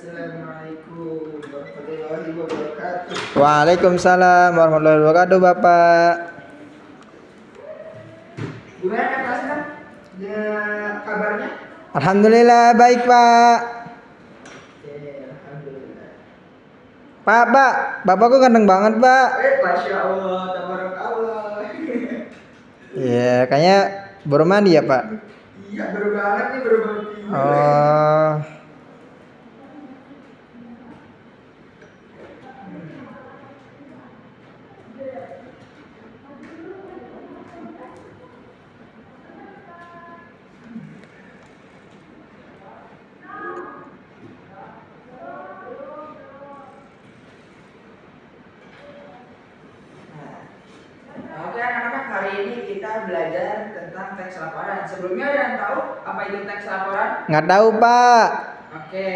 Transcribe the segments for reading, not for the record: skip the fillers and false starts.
Assalamualaikum warahmatullahi wabarakatuh. Waalaikumsalam warahmatullahi wabarakatuh, Bapak. Gimana kelasnya? Kabarnya? Alhamdulillah baik, Pak. Oke, alhamdulillah. Pak, Bapakku ganteng banget, Pak. Masya Allah, tabarakallah. Iya, kayaknya baru mandi ya, Pak. Iya, baru banget nih, baru banget tidur. Oh. Oke anak-anak, hari ini kita belajar tentang teks laporan. Sebelumnya ada yang tahu apa itu teks laporan? Nggak tahu, Pak. Oke,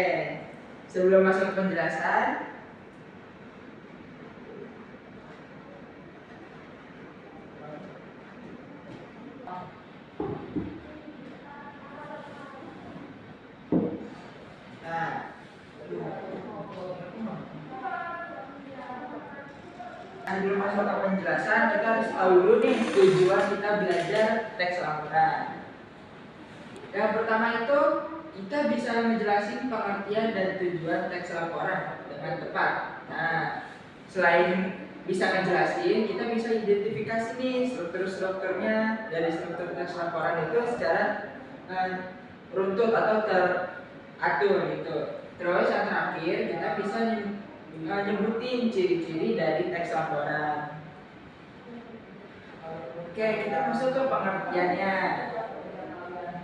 sebelum masuk ke penjelasan, sebelum masuk ke penjelasan, kita harus tahu dulu nih tujuan kita belajar teks laporan. Yang pertama itu kita bisa menjelaskan pengertian dan tujuan teks laporan dengan tepat. Nah, selain bisa ngejelasin, kita bisa identifikasi nih struktur-strukturnya dari struktur teks laporan itu secara runtut atau teratur gitu. Terus yang terakhir kita bisa nyebutin ciri-ciri dari teks laporan. Oke, kita masuk ke pengertiannya.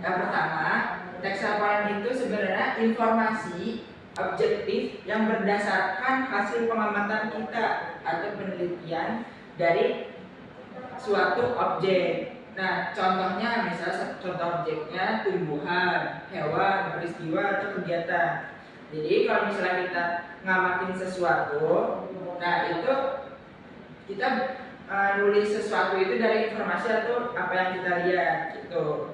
Yang pertama, teks laporan itu sebenarnya informasi objektif yang berdasarkan hasil pengamatan kita atau penelitian dari suatu objek. Nah, contohnya misalnya contoh objeknya tumbuhan, hewan, peristiwa atau kegiatan. Jadi kalau misalnya kita ngamatin sesuatu, nah itu kita nulis sesuatu itu dari informasi atau apa yang kita lihat gitu.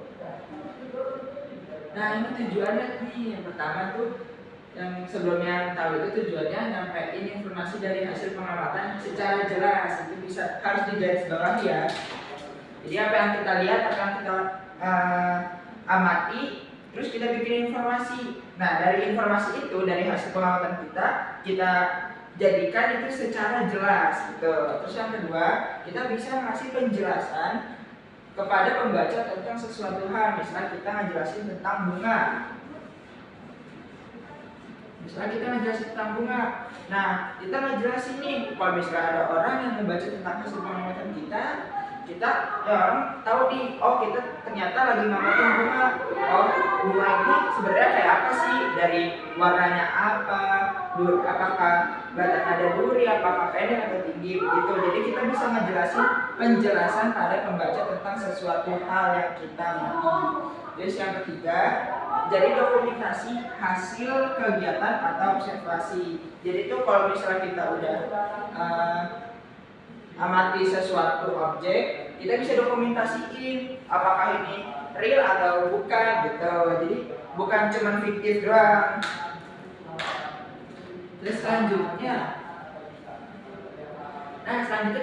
Nah ini tujuannya nih, yang pertama tuh yang sebelumnya tahu itu tujuannya nyampein informasi dari hasil pengamatan secara jelas, itu bisa harus digarisbawahi ya. Jadi apa yang kita lihat, apa yang kita amati, terus kita bikin informasi. Nah dari informasi itu, dari hasil pengamatan kita jadikan itu secara jelas gitu. Terus yang kedua, kita bisa ngasih penjelasan kepada pembaca tentang sesuatu hal. Misalnya kita ngejelasin tentang bunga. Nah, kita ngejelasin nih, kalau misalnya ada orang yang membaca tentang hasil pengamatan kita ya orang tahu nih, oh kita ternyata lagi ngamatin bunga. Oh, bunga ini sebenarnya kayak apa sih? Dari warnanya apa? Apakah batang ada duri, apakah pendek atau tinggi begitu. Jadi kita bisa ngejelasin penjelasan pada pembaca tentang sesuatu hal yang kita mau. Terus yang ketiga, jadi dokumentasi hasil kegiatan atau observasi. Jadi itu kalau misalnya kita udah amati sesuatu objek, kita bisa dokumentasiin apakah ini real atau bukan gitu. Jadi bukan cuma fiktif doang. Terus selanjutnya,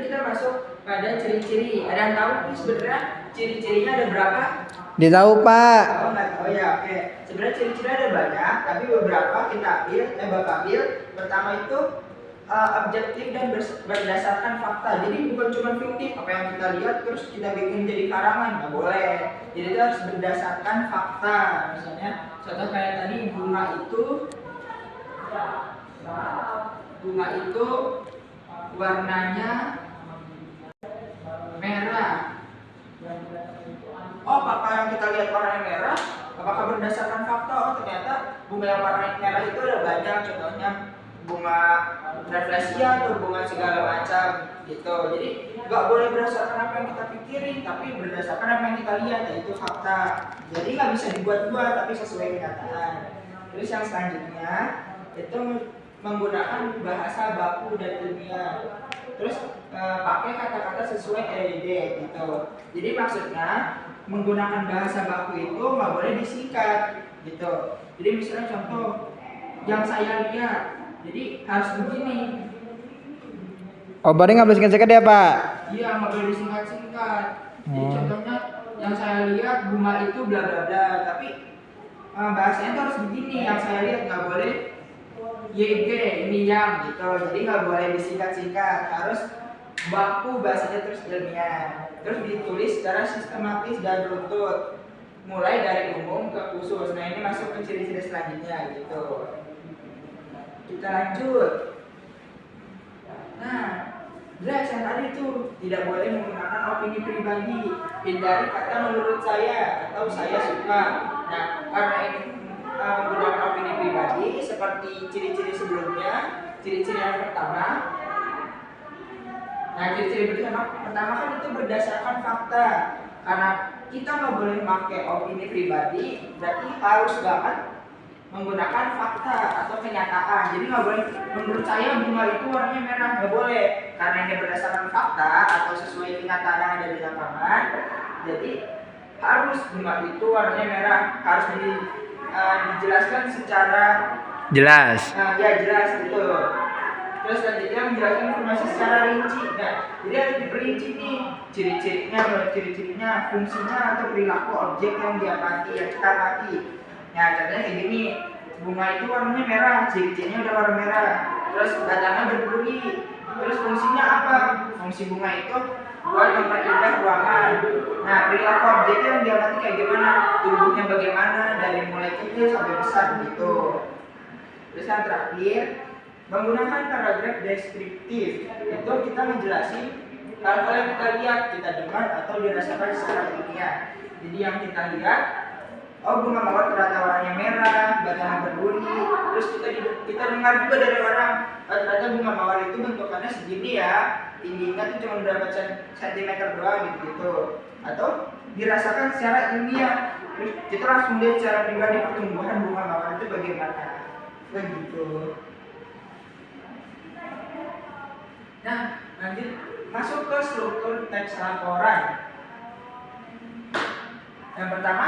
kita masuk pada ciri-ciri. Ada yang tahu nih sebenarnya ciri-cirinya ada berapa? Ditahu, Pak. Oh nggak tahu ya, oke. Sebenarnya ciri-ciri ada banyak, tapi beberapa kita bakal ambil. Pertama itu objektif dan berdasarkan fakta. Jadi bukan cuma fiktif, apa yang kita lihat terus kita bikin jadi karangan, nggak boleh. Jadi itu harus berdasarkan fakta. Misalnya contoh kayak tadi bunga itu warnanya merah. Oh, apakah yang kita lihat warna merah? Apakah berdasarkan fakta? Oh, ternyata bunga yang warna merah itu ada banyak. Contohnya bunga rafflesia atau bunga segala macam gitu. Jadi nggak boleh berdasarkan apa yang kita pikirin, tapi berdasarkan apa yang kita lihat, yaitu fakta. Jadi nggak bisa dibuat-buat, tapi sesuai kenyataan. Terus yang selanjutnya itu menggunakan bahasa baku dan ilmiah. Terus pakai kata-kata sesuai EYD gitu. Jadi maksudnya menggunakan bahasa baku itu nggak boleh disingkat gitu. Jadi misalnya contoh yang saya lihat. Jadi harus begini. Oh, berarti nggak boleh singkat-singkat ya, Pak? Iya, nggak boleh disingkat-singkat. Jadi Oh. contohnya yang saya lihat bunga itu bla bla bla, tapi bahasanya tuh harus begini. Yang saya lihat nggak boleh YG ini yang gitu. Jadi nggak boleh disingkat-singkat, harus baku bahasanya terus ilmiah. Terus ditulis secara sistematis dan runtut, mulai dari umum ke khusus. Nah ini masuk ke ciri-ciri selanjutnya gitu. Kita lanjut. Nah, jelas yang tadi itu tidak boleh menggunakan opini pribadi, hindari kata menurut saya atau saya suka. Nah, karena ini menggunakan opini pribadi seperti ciri-ciri sebelumnya, ciri-ciri yang pertama. Nah, ciri-ciri pertama kan itu berdasarkan fakta. Karena kita nggak boleh pakai opini pribadi, berarti harus banget menggunakan fakta atau kenyataan. Jadi nggak boleh menurut saya bunga itu warnanya merah, nggak boleh, karena ini berdasarkan fakta atau sesuai kenyataan yang ada di lapangan. Jadi harus bunga itu warnanya merah, harus dijelaskan secara Jelas. ya jelas gitu. Terus selanjutnya menjelaskan informasi secara rinci. Nah, jadi harus diperinci nih ciri-cirinya, fungsinya atau perilaku objek yang diamati, yang kita amati. Nah, contohnya kayak gini, bunga itu warnanya merah, ciri-cirinya udah warna merah. Terus batangnya berduri. Terus fungsinya apa? Fungsi bunga itu buat memperindah ruangan. Nah, perilaku objeknya yang diamati kayak gimana? Tumbuhnya bagaimana dari mulai kecil sampai besar gitu. Terus yang terakhir, menggunakan paragraf deskriptif. Itu kita menjelaskan hal-hal yang kita lihat, kita dengar atau dirasakan secara ilmiah. Jadi yang kita lihat, oh bunga mawar ternyata warnanya merah, batangnya berduri. Terus kita dengar juga dari orang, ternyata bunga mawar itu bentukannya segini ya, tingginya tuh cuma berapa sentimeter doang gitu. Atau dirasakan secara ilmiah. Terus kita langsung lihat secara pribadi pertumbuhan bunga mawar itu bagaimana. Begitu. Nah, lanjut masuk ke struktur teks laporan. Yang pertama,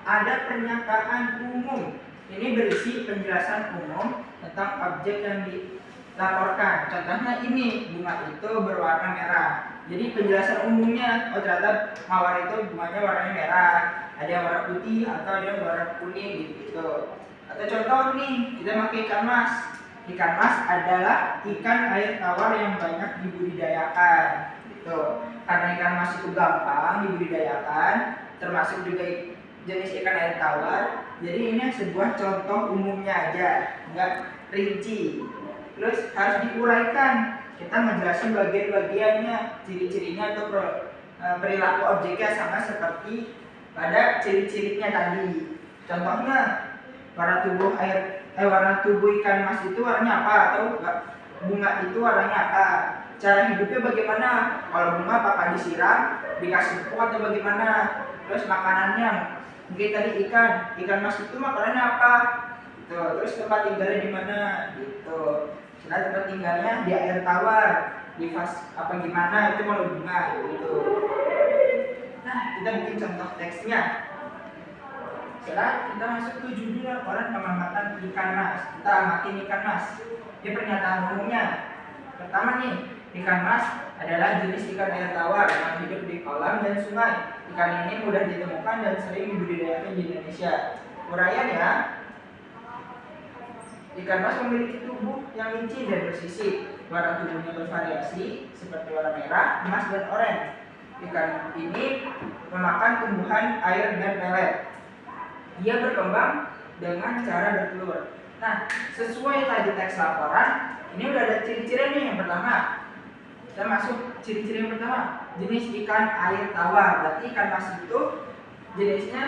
ada pernyataan umum. Ini berisi penjelasan umum tentang objek yang dilaporkan. Contohnya ini, bunga itu berwarna merah. Jadi penjelasan umumnya, oh ternyata mawar itu bunganya warnanya merah. Ada yang warna putih atau ada yang warna kuning gitu. Atau contoh nih, kita pakai ikan mas. Ikan mas adalah ikan air tawar yang banyak dibudidayakan. Gitu. Karena ikan mas itu gampang dibudidayakan, termasuk juga jenis ikan air tawar. Jadi ini sebuah contoh umumnya aja, nggak rinci. Terus harus diuraikan. Kita menjelaskan bagian-bagiannya, ciri-cirinya atau perilaku objeknya sama seperti pada ciri-cirinya tadi. Contohnya warna tubuh ikan mas itu warnanya apa, atau bunga itu warnanya apa, cara hidupnya bagaimana, kalau bunga apakah disiram, dikasih pupuk atau bagaimana, terus makanannya mungkin tadi ikan mas itu makanannya apa gitu, terus tempat tinggalnya di mana gitu. Nah, tempat tinggalnya di air tawar, di vas apa gimana, itu malu bunga gitu. Nah, kita bikin contoh teksnya. Sekarang kita masuk ke judul laporan pengamatan ikan mas. Kita amatin ikan mas. Ini pernyataan umumnya. Pertama nih, ikan mas adalah jenis ikan air tawar yang hidup di kolam dan sungai. Ikan ini mudah ditemukan dan sering dibudidayakan di Indonesia. Uraian ya. Ikan mas memiliki tubuh yang licin dan bersisik. Warna tubuhnya bervariasi seperti warna merah, emas, dan oranye. Ikan ini memakan tumbuhan air dan pelet. Dia berkembang dengan cara bertelur. Nah, sesuai tadi teks laporan, ini udah ada ciri-ciri nih. Yang pertama, kita masuk ciri-ciri yang pertama, jenis ikan air tawar. Berarti ikan mas itu jenisnya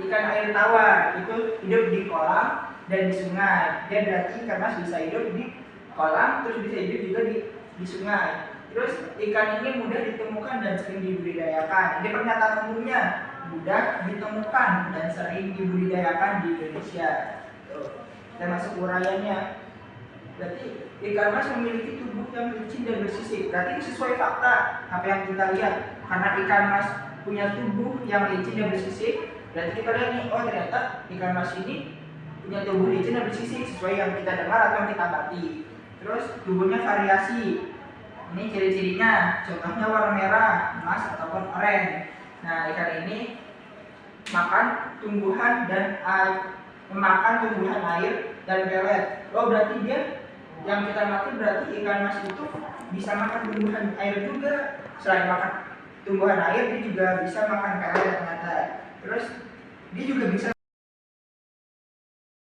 ikan air tawar, itu hidup di kolam dan di sungai. Dia berarti ikan mas bisa hidup di kolam, terus bisa hidup juga di sungai. Terus ikan ini mudah ditemukan dan sering dibudidayakan. Ini pernyataan umumnya, mudah ditemukan dan sering dibudidayakan di Indonesia. Tuh. Kita masuk uraiannya. Berarti ikan mas memiliki tubuh yang licin dan bersisik. Berarti sesuai fakta apa yang kita lihat. Karena ikan mas punya tubuh yang licin dan bersisik, berarti kita lihat nih, oh ternyata ikan mas ini punya tubuh licin dan bersisik sesuai yang kita dengar atau yang kita amati. Terus tubuhnya variasi. Ini ciri-cirinya, contohnya warna merah, emas ataupun oranye. Nah, ikan ini memakan tumbuhan air dan pelet. Oh, berarti dia yang kita mati berarti ikan mas itu bisa makan tumbuhan air juga. Selain makan tumbuhan air, dia juga bisa makan pelet ternyata. Terus dia juga bisa